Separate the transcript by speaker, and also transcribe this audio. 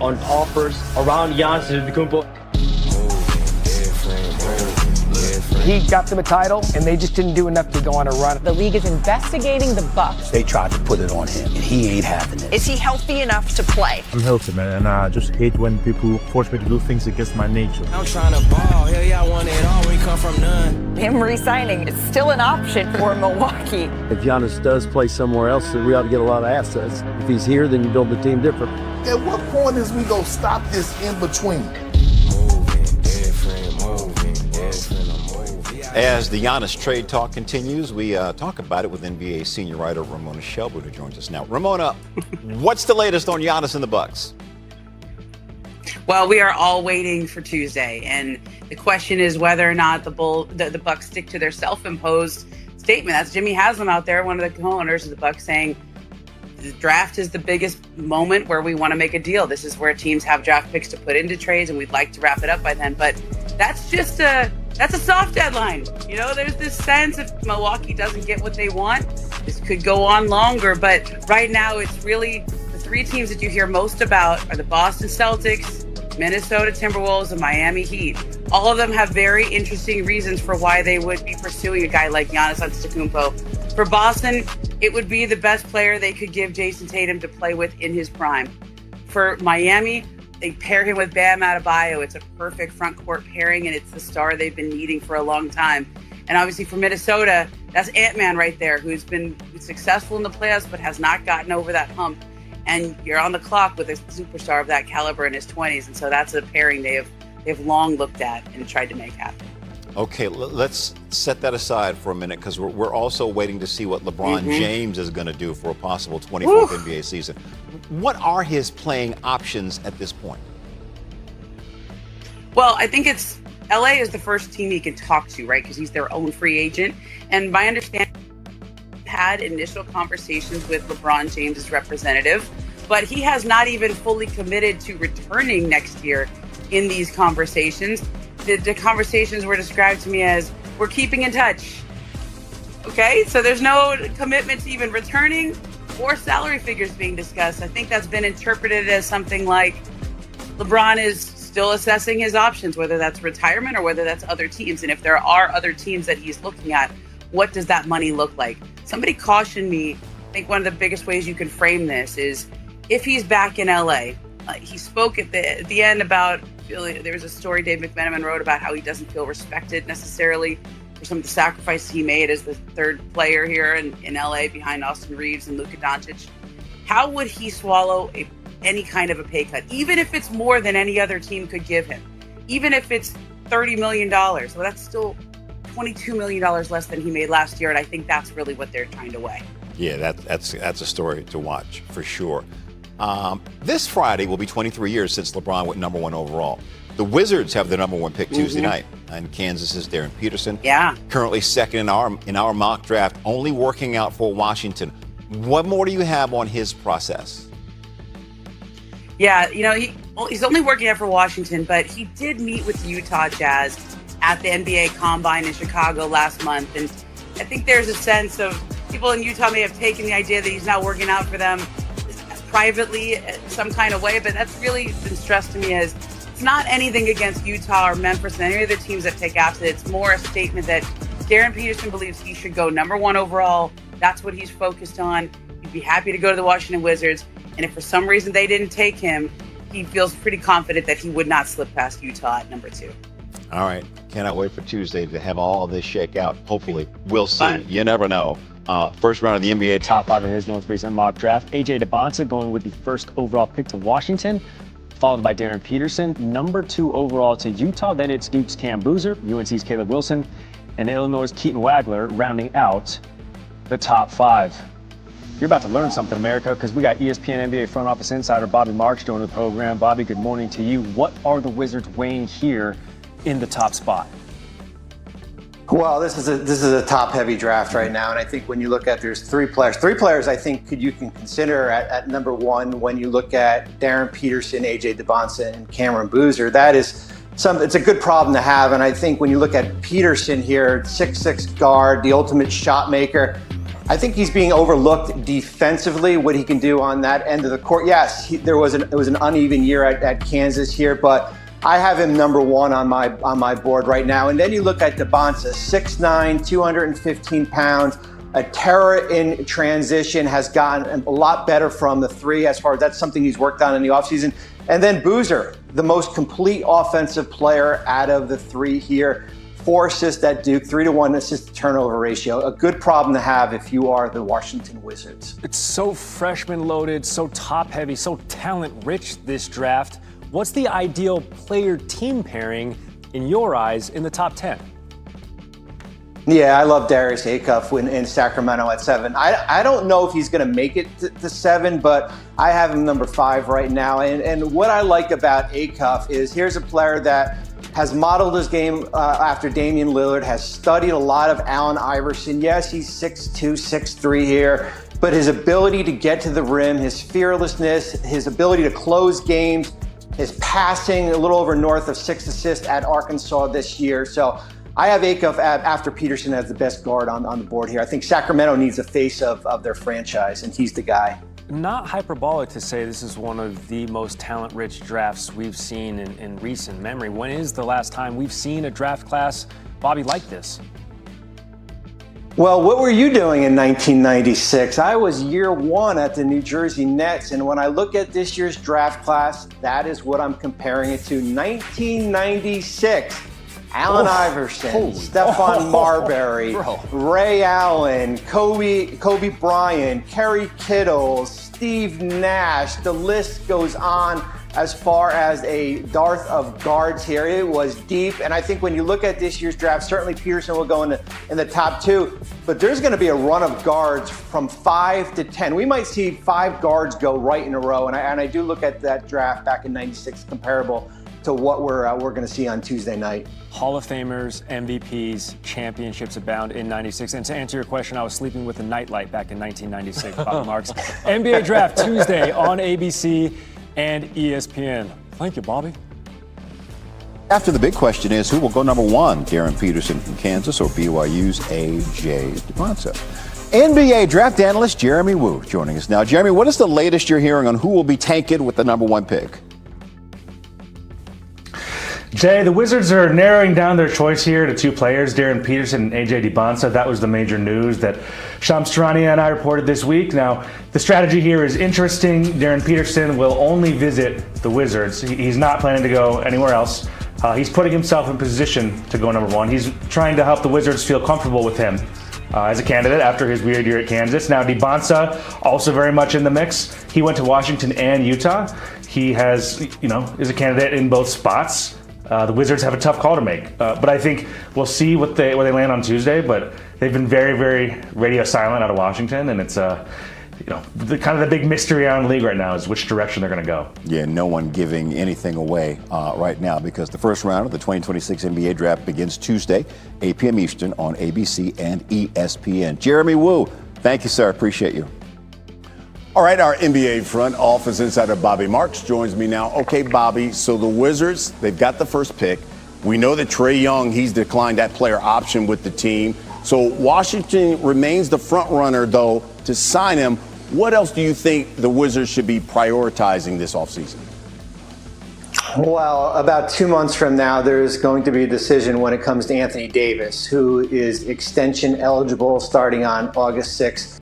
Speaker 1: on offers around Giannis Antetokounmpo.
Speaker 2: He got them a title, and they just didn't do enough to go on a run.
Speaker 3: The league is investigating the Bucks.
Speaker 4: They tried to put it on him, and he ain't having it.
Speaker 3: Is he healthy enough to play?
Speaker 5: I'm healthy, man, and I just hate when people force me to do things against my nature.
Speaker 6: I'm trying to ball. Hell yeah, I want it all. We come from none.
Speaker 3: Him re-signing is still an option for Milwaukee.
Speaker 7: If Giannis does play somewhere else, then we ought to get a lot of assets. If he's here, then you build the team different.
Speaker 8: At what point is we gonna stop this in between?
Speaker 9: As the Giannis trade talk continues, we talk about it with NBA senior writer Ramona Shelburne, who joins us now. Ramona, what's the latest on Giannis and the Bucks?
Speaker 10: Well, we are all waiting for Tuesday, and the question is whether or not the Bucks stick to their self-imposed statement. That's Jimmy Haslam out there, one of the co-owners of the Bucks, saying the draft is the biggest moment where we want to make a deal. This is where teams have draft picks to put into trades, and we'd like to wrap it up by then. But that's just that's a soft deadline. You know, there's this sense if Milwaukee doesn't get what they want, this could go on longer. But right now, it's really the three teams that you hear most about are the Boston Celtics, Minnesota Timberwolves, and Miami Heat. All of them have very interesting reasons for why they would be pursuing a guy like Giannis Antetokounmpo. For Boston, it would be the best player they could give Jason Tatum to play with in his prime. For Miami, they pair him with Bam Adebayo. It's a perfect front court pairing, and it's the star they've been needing for a long time. And obviously for Minnesota, that's Ant-Man right there, who's been successful in the playoffs but has not gotten over that hump. And you're on the clock with a superstar of that caliber in his 20s, and so that's a pairing they've long looked at and tried to make happen.
Speaker 9: Okay, let's set that aside for a minute, because we're also waiting to see what LeBron James is going to do for a possible 24th NBA season. What are his playing options at this point?
Speaker 10: Well, I think it's LA is the first team he can talk to, right? Because he's their own free agent. And my understanding, had initial conversations with LeBron James' representative, but he has not even fully committed to returning next year in these conversations. The conversations were described to me as, we're keeping in touch. Okay, so there's no commitment to even returning or salary figures being discussed. I think that's been interpreted as something like LeBron is still assessing his options, whether that's retirement or whether that's other teams. And if there are other teams that he's looking at, what does that money look like? Somebody cautioned me, I think one of the biggest ways you can frame this is if he's back in LA, he spoke at the end about, there was a story Dave McMenamin wrote about how he doesn't feel respected necessarily for some of the sacrifices he made as the third player here in LA behind Austin Reeves and Luka Doncic. How would he swallow any kind of a pay cut, even if it's more than any other team could give him? Even if it's $30 million, well, that's still $22 million less than he made last year, and I think that's really what they're trying to weigh.
Speaker 9: Yeah, that's a story to watch for sure. This Friday will be 23 years since LeBron went number one overall. The Wizards have the number one pick Tuesday night, and Kansas is Darren Peterson.
Speaker 10: Yeah.
Speaker 9: Currently second in our mock draft, only working out for Washington. What more do you have on his process?
Speaker 10: Yeah, you know, he's only working out for Washington, but he did meet with Utah Jazz at the NBA Combine in Chicago last month, and I think there's a sense of people in Utah may have taken the idea that he's now working out for them privately some kind of way, but that's really been stressed to me as it's not anything against Utah or Memphis and any of the teams that take after it. It's more a statement that Darren Peterson believes he should go number one overall. That's what he's focused on. He'd be happy to go to the Washington Wizards, and if for some reason they didn't take him, he feels pretty confident that he would not slip past Utah at number 2.
Speaker 9: All right. Cannot wait for Tuesday to have all of this shake out. Hopefully. We'll see.
Speaker 10: Fine.
Speaker 9: You never know. First round of the NBA
Speaker 2: Top 5 in his most recent mock draft. AJ DeBonsa going with the first overall pick to Washington, followed by Darren Peterson. Number 2 overall to Utah. Then it's Duke's Cam Boozer, UNC's Caleb Wilson, and Illinois' Keaton Wagler rounding out the top 5. You're about to learn something, America, because we got ESPN NBA front office insider Bobby Marks joining the program. Bobby, good morning to you. What are the Wizards weighing here in the top spot?
Speaker 11: Well, this is a top-heavy draft right now, and I think when you look at there's three players I think you can consider at number 1 when you look at Darren Peterson, AJ DeBonsa, and Cameron Boozer. It's a good problem to have, and I think when you look at Peterson here, 6'6" guard, the ultimate shot maker, I think he's being overlooked defensively, what he can do on that end of the court. Yes, it was an uneven year at Kansas here, but I have him number 1 on my board right now. And then you look at Debonsa, 6'9", 215 pounds, a terror in transition, has gotten a lot better from the 3 as far as that's something he's worked on in the offseason. And then Boozer, the most complete offensive player out of the 3 here. 4 assists at Duke, 3-to-1 assist to turnover ratio. A good problem to have if you are the Washington Wizards.
Speaker 2: It's so freshman loaded, so top heavy, so talent rich this draft. What's the ideal player team pairing in your eyes in the top 10?
Speaker 11: Yeah, I love Darius Acuff in Sacramento at 7. I don't know if he's going to make it to 7, but I have him number 5 right now. And what I like about Acuff is here's a player that has modeled his game after Damian Lillard, has studied a lot of Allen Iverson. Yes, he's 6'2", 6'3" here, but his ability to get to the rim, his fearlessness, his ability to close games, his passing, a little over north of 6 assists at Arkansas this year. So I have Acuff after Peterson as the best guard on the board here. I think Sacramento needs a face of their franchise, and he's the guy.
Speaker 2: Not hyperbolic to say this is one of the most talent-rich drafts we've seen in recent memory. When is the last time we've seen a draft class, Bobby, like this?
Speaker 11: Well, what were you doing in 1996? I was year 1 at the New Jersey Nets, and when I look at this year's draft class, that is what I'm comparing it to. 1996. Allen Iverson, Stephon Marbury, Ray Allen, Kobe Bryant, Kerry Kittle, Steve Nash. The list goes on as far as a dearth of guards here. It was deep, and I think when you look at this year's draft, certainly Peterson will go in the top 2, but there's going to be a run of guards from 5 to 10. We might see 5 guards go right in a row, and I do look at that draft back in 96 comparable to what we're going to see on Tuesday night.
Speaker 2: Hall of Famers, MVPs, championships abound in 96. And to answer your question, I was sleeping with a nightlight back in 1996, Bobby Marks. NBA Draft Tuesday on ABC and ESPN. Thank you, Bobby.
Speaker 9: After the big question is, who will go number 1? Darren Peterson from Kansas or BYU's A.J. Debonsa? NBA draft analyst Jeremy Woo joining us now. Jeremy, what is the latest you're hearing on who will be taken with the number 1 pick?
Speaker 12: Jay, the Wizards are narrowing down their choice here to 2 players, Darren Peterson and A.J. Debonsa. That was the major news that Shams Charania and I reported this week. Now, the strategy here is interesting. Darren Peterson will only visit the Wizards. He's not planning to go anywhere else. He's putting himself in position to go number 1. He's trying to help the Wizards feel comfortable with him as a candidate after his weird year at Kansas. Now, Debonsa, also very much in the mix. He went to Washington and Utah. He has, is a candidate in both spots. The Wizards have a tough call to make, but I think we'll see where they land on Tuesday. But they've been very, very radio silent out of Washington, and it's the big mystery around the league right now is which direction they're going to go.
Speaker 9: Yeah, no one giving anything away right now because the first round of the 2026 NBA Draft begins Tuesday, 8 p.m. Eastern on ABC and ESPN. Jeremy Woo, thank you, sir. Appreciate you.
Speaker 13: All right, our NBA front office insider Bobby Marks joins me now. Okay, Bobby, so the Wizards, they've got the first pick. We know that Trae Young, he's declined that player option with the team. So Washington remains the front runner, though, to sign him. What else do you think the Wizards should be prioritizing this offseason?
Speaker 11: Well, about 2 months from now, there's going to be a decision when it comes to Anthony Davis, who is extension eligible starting on August 6th.